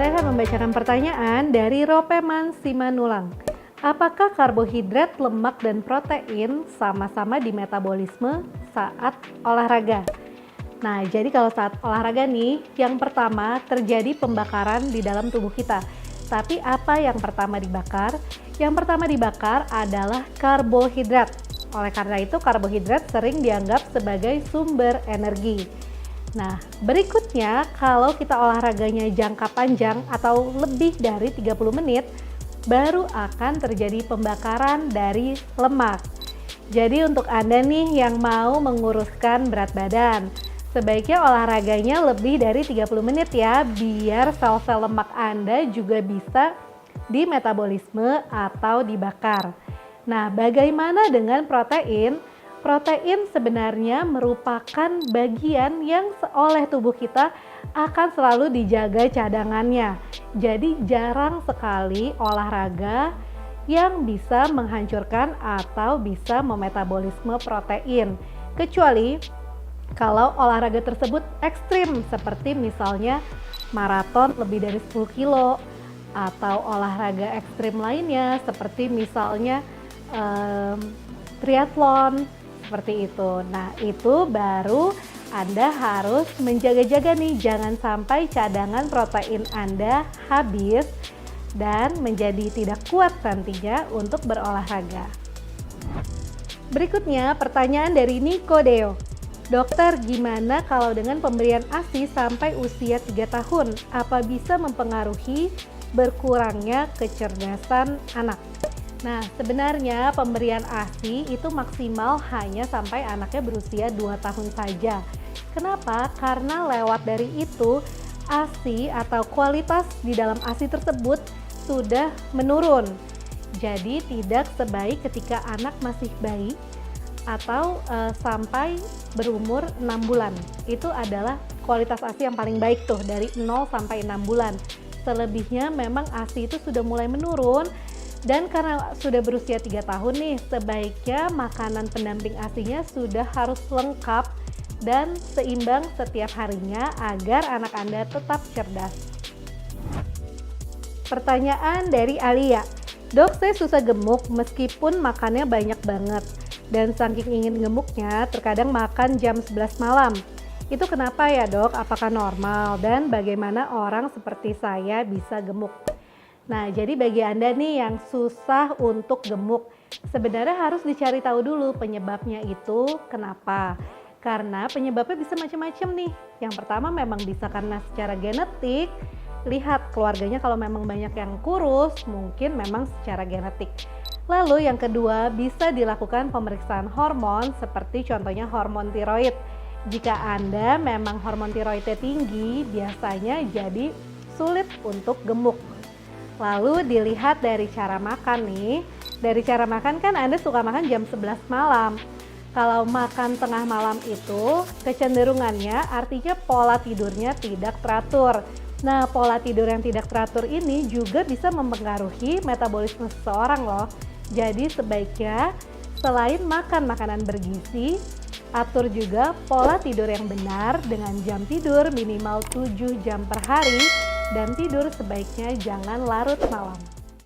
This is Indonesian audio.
Saya akan membacakan pertanyaan dari Ropeman Simanulang. Apakah karbohidrat, lemak, dan protein sama-sama di metabolisme saat olahraga? Nah, jadi kalau saat olahraga nih, yang pertama terjadi pembakaran di dalam tubuh kita. Tapi apa yang pertama dibakar? Yang pertama dibakar adalah karbohidrat. Oleh karena itu, karbohidrat sering dianggap sebagai sumber energi. Nah, berikutnya kalau kita olahraganya jangka panjang atau lebih dari 30 menit, baru akan terjadi pembakaran dari lemak. Jadi untuk Anda nih yang mau menguruskan berat badan, sebaiknya olahraganya lebih dari 30 menit ya, biar sel-sel lemak Anda juga bisa dimetabolisme atau dibakar. Nah, bagaimana dengan protein? Protein sebenarnya merupakan bagian yang oleh tubuh kita akan selalu dijaga cadangannya. Jadi jarang sekali olahraga yang bisa menghancurkan atau bisa memetabolisme protein. Kecuali kalau olahraga tersebut ekstrim seperti misalnya maraton lebih dari 10 kilo atau olahraga ekstrim lainnya seperti misalnya triathlon. Seperti itu. Nah, itu baru Anda harus menjaga-jaga nih, jangan sampai cadangan protein Anda habis dan menjadi tidak kuat nantinya untuk berolahraga. Berikutnya pertanyaan dari Niko Deo. Dokter, gimana kalau dengan pemberian ASI sampai usia 3 tahun? Apa bisa mempengaruhi berkurangnya kecerdasan anak? Nah, sebenarnya pemberian ASI itu maksimal hanya sampai anaknya berusia 2 tahun saja. Kenapa? Karena lewat dari itu ASI atau kualitas di dalam ASI tersebut sudah menurun. Jadi tidak sebaik ketika anak masih bayi atau sampai berumur 6 bulan. Itu adalah kualitas ASI yang paling baik tuh dari 0 sampai 6 bulan. Selebihnya memang ASI itu sudah mulai menurun. Dan karena sudah berusia 3 tahun nih, sebaiknya makanan pendamping ASI-nya sudah harus lengkap dan seimbang setiap harinya agar anak Anda tetap cerdas. Pertanyaan dari Alia. Dok, saya susah gemuk meskipun makannya banyak banget. Dan saking ingin gemuknya, terkadang makan jam 11 malam. Itu kenapa ya dok? Apakah normal? Dan bagaimana orang seperti saya bisa gemuk? Nah, jadi bagi Anda nih yang susah untuk gemuk, sebenarnya harus dicari tahu dulu penyebabnya itu kenapa. Karena penyebabnya bisa macam-macam nih. Yang pertama memang bisa karena secara genetik. Lihat keluarganya kalau memang banyak yang kurus, mungkin memang secara genetik. Lalu yang kedua bisa dilakukan pemeriksaan hormon seperti contohnya hormon tiroid. Jika Anda memang hormon tiroidnya tinggi, biasanya jadi sulit untuk gemuk. Lalu dilihat dari cara makan nih. Dari cara makan kan Anda suka makan jam 11 malam. Kalau makan tengah malam itu kecenderungannya artinya pola tidurnya tidak teratur. Nah, pola tidur yang tidak teratur ini juga bisa mempengaruhi metabolisme seseorang loh. Jadi sebaiknya selain makan makanan bergizi, atur juga pola tidur yang benar dengan jam tidur minimal 7 jam per hari dan tidur sebaiknya jangan larut malam.